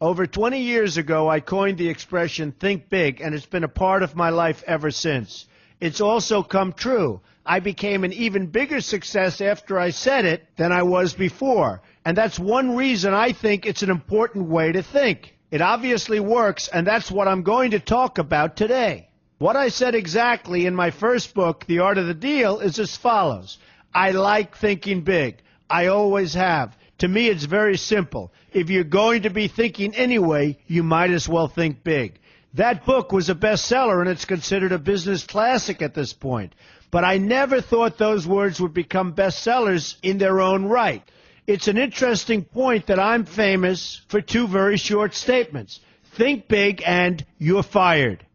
Over 20 years ago, I coined the expression think big, and it's been a part of my life ever since. It's also come true. I became an even bigger success after I said it than I was before. And that's one reason I think it's an important way to think. It obviously works, and that's what I'm going to talk about today. What I said exactly in my first book, The Art of the Deal, is as follows. I like thinking big. I always have. To me, it's very simple. If you're going to be thinking anyway, you might as well think big. That book was a bestseller, and it's considered a business classic at this point. But I never thought those words would become bestsellers in their own right. It's an interesting point that I'm famous for two very short statements. Think big and you're fired.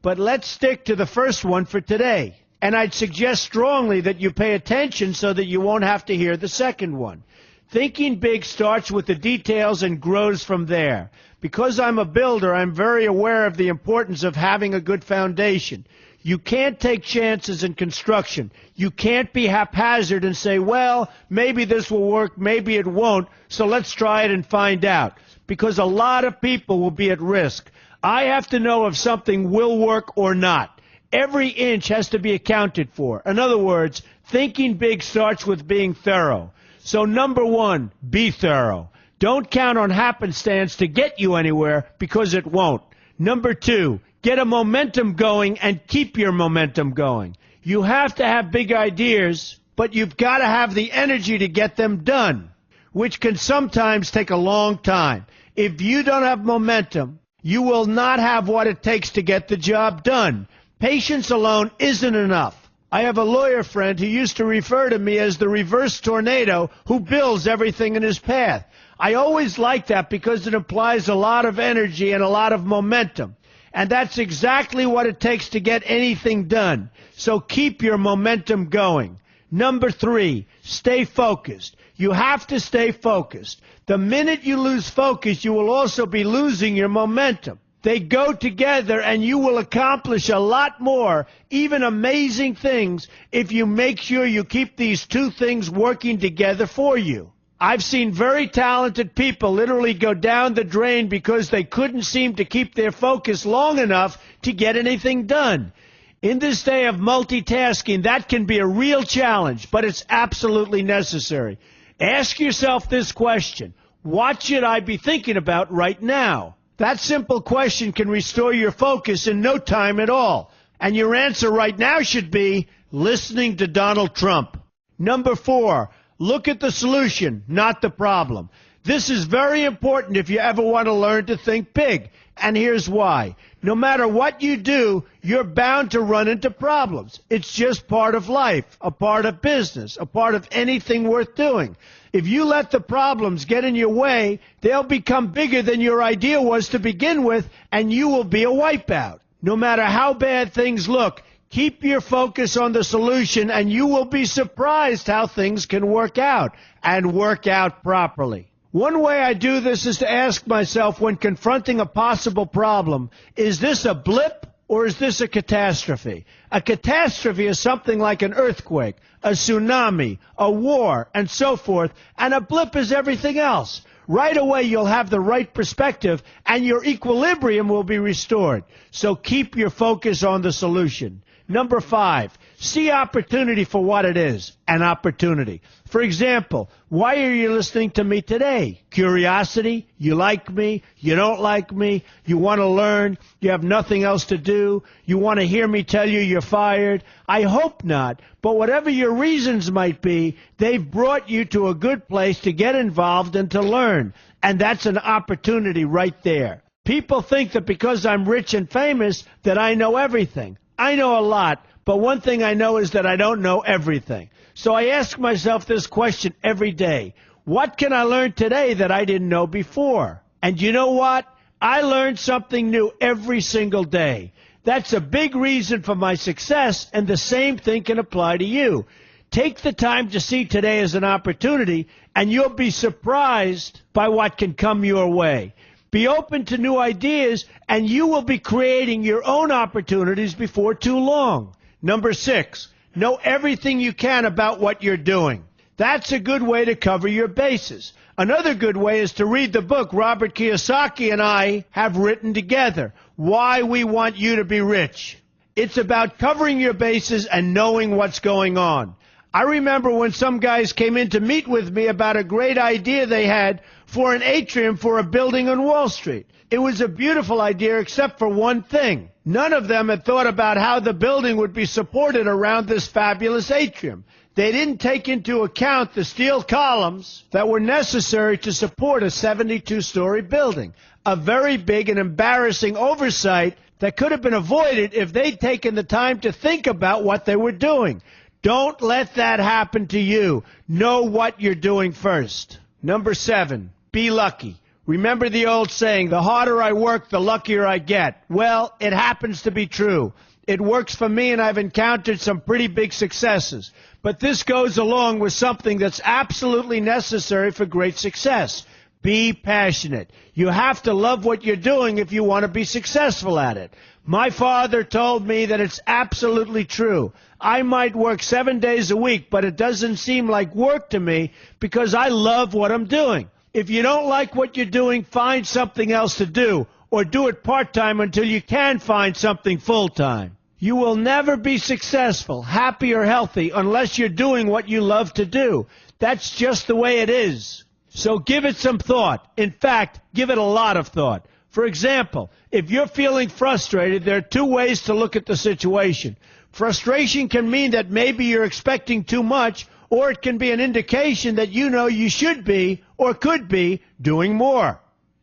But let's stick to the first one for today. And I'd suggest strongly that you pay attention so that you won't have to hear the second one. Thinking big starts with the details and grows from there. Because I'm a builder, I'm very aware of the importance of having a good foundation. You can't take chances in construction. You can't be haphazard and say, well, maybe this will work, maybe it won't, so let's try it and find out. Because a lot of people will be at risk. I have to know if something will work or not. Every inch has to be accounted for. In other words, thinking big starts with being thorough. So number one, be thorough. Don't count on happenstance to get you anywhere because it won't. Number two, get a momentum going and keep your momentum going. You have to have big ideas, but you've got to have the energy to get them done, which can sometimes take a long time. If you don't have momentum, you will not have what it takes to get the job done. Patience alone isn't enough. I have a lawyer friend who used to refer to me as the reverse tornado who builds everything in his path. I always like that because it implies a lot of energy and a lot of momentum. And that's exactly what it takes to get anything done. So keep your momentum going. Number three, stay focused. You have to stay focused. The minute you lose focus, you will also be losing your momentum. They go together, and you will accomplish a lot more, even amazing things, if you make sure you keep these two things working together for you. I've seen very talented people literally go down the drain because they couldn't seem to keep their focus long enough to get anything done. In this day of multitasking, that can be a real challenge, but it's absolutely necessary. Ask yourself this question: what should I be thinking about right now? That simple question can restore your focus in no time at all. And your answer right now should be listening to Donald Trump. Number four, look at the solution, not the problem. This is very important if you ever want to learn to think big. And here's why. No matter what you do, you're bound to run into problems. It's just part of life, a part of business, a part of anything worth doing. If you let the problems get in your way, they'll become bigger than your idea was to begin with, and you will be a wipeout. No matter how bad things look, keep your focus on the solution, and you will be surprised how things can work out, and work out properly. One way I do this is to ask myself when confronting a possible problem, is this a blip or is this a catastrophe? A catastrophe is something like an earthquake, a tsunami, a war, and so forth, and a blip is everything else. Right away you'll have the right perspective and your equilibrium will be restored. So keep your focus on the solution. Number five, see opportunity for what it is, an opportunity. For example, why are you listening to me today? Curiosity? You like me? You don't like me? You want to learn? You have nothing else to do? You want to hear me tell you you're fired? I hope not. But whatever your reasons might be, they've brought you to a good place to get involved and to learn. And that's an opportunity right there. People think that because I'm rich and famous that I know everything. I know a lot, but one thing I know is that I don't know everything. So I ask myself this question every day. What can I learn today that I didn't know before? And you know what? I learn something new every single day. That's a big reason for my success, and the same thing can apply to you. Take the time to see today as an opportunity, and you'll be surprised by what can come your way. Be open to new ideas, and you will be creating your own opportunities before too long. Number six, know everything you can about what you're doing. That's a good way to cover your bases. Another good way is to read the book Robert Kiyosaki and I have written together, Why We Want You to Be Rich. It's about covering your bases and knowing what's going on. I remember when some guys came in to meet with me about a great idea they had for an atrium for a building on Wall Street. It was a beautiful idea except for one thing. None of them had thought about how the building would be supported around this fabulous atrium. They didn't take into account the steel columns that were necessary to support a 72-story building, a very big and embarrassing oversight that could have been avoided if they'd taken the time to think about what they were doing. Don't let that happen to you. Know what you're doing first. Number 7, be lucky. Remember the old saying, the harder I work, the luckier I get. Well, it happens to be true. It works for me, and I've encountered some pretty big successes. But this goes along with something that's absolutely necessary for great success. Be passionate. You have to love what you're doing if you want to be successful at it. My father told me that it's absolutely true. I might work 7 days a week, but it doesn't seem like work to me because I love what I'm doing. If you don't like what you're doing, find something else to do, or do it part-time until you can find something full-time. You will never be successful, happy, or healthy unless you're doing what you love to do. That's just the way it is. So give it some thought. In fact, give it a lot of thought. For example, if you're feeling frustrated, there are 2 ways to look at the situation. Frustration can mean that maybe you're expecting too much, or it can be an indication that you know you should be, or could be, doing more.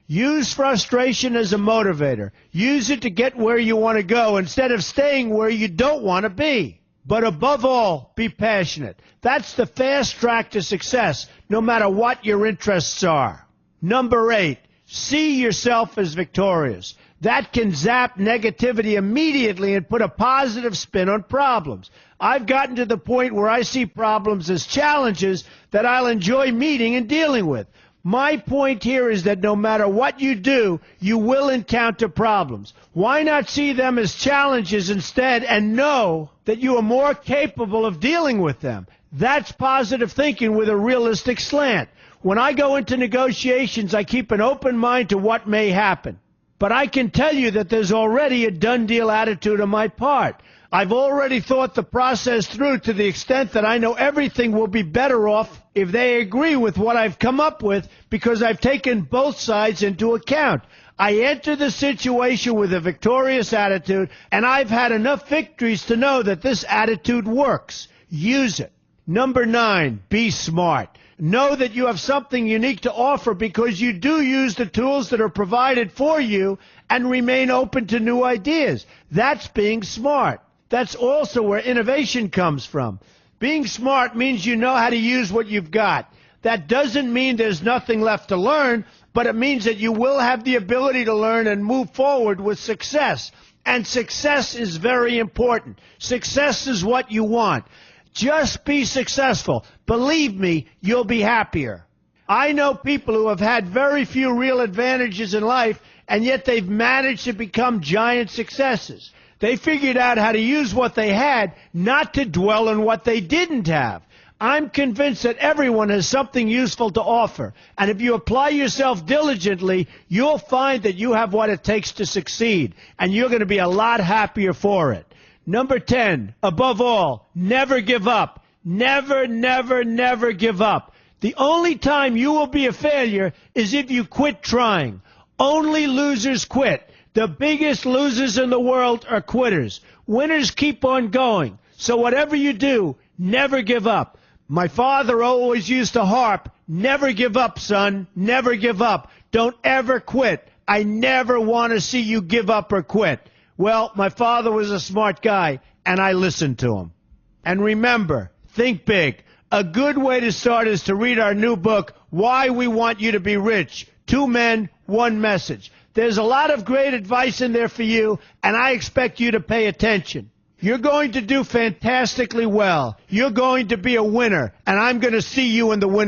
Use frustration as a motivator. Use it to get where you want to go instead of staying where you don't want to be. But above all, be passionate. That's the fast track to success, no matter what your interests are. Number 8, see yourself as victorious. That can zap negativity immediately and put a positive spin on problems. I've gotten to the point where I see problems as challenges that I'll enjoy meeting and dealing with. My point here is that no matter what you do, you will encounter problems. Why not see them as challenges instead and know that you are more capable of dealing with them? That's positive thinking with a realistic slant. When I go into negotiations, I keep an open mind to what may happen. But I can tell you that there's already a done deal attitude on my part. I've already thought the process through to the extent that I know everything will be better off if they agree with what I've come up with because I've taken both sides into account. I enter the situation with a victorious attitude, and I've had enough victories to know that this attitude works. Use it. Number 9, be smart. Know that you have something unique to offer because you do use the tools that are provided for you and remain open to new ideas. That's being smart. That's also where innovation comes from. Being smart means you know how to use what you've got. That doesn't mean there's nothing left to learn, but it means that you will have the ability to learn and move forward with success. And success is very important. Success is what you want. Just be successful. Believe me, you'll be happier. I know people who have had very few real advantages in life, and yet they've managed to become giant successes. They figured out how to use what they had, not to dwell on what they didn't have. I'm convinced that everyone has something useful to offer, and if you apply yourself diligently, you'll find that you have what it takes to succeed, and you're going to be a lot happier for it. Number 10, above all, never give up. Never, never, never give up. The only time you will be a failure is if you quit trying. Only losers quit. The biggest losers in the world are quitters. Winners keep on going. So whatever you do, never give up. My father always used to harp, never give up, son, never give up. Don't ever quit. I never want to see you give up or quit. Well, my father was a smart guy, and I listened to him. And remember, think big. A good way to start is to read our new book, Why We Want You to Be Rich. 2 men, 1 message. There's a lot of great advice in there for you, and I expect you to pay attention. You're going to do fantastically well. You're going to be a winner, and I'm going to see you in the winner's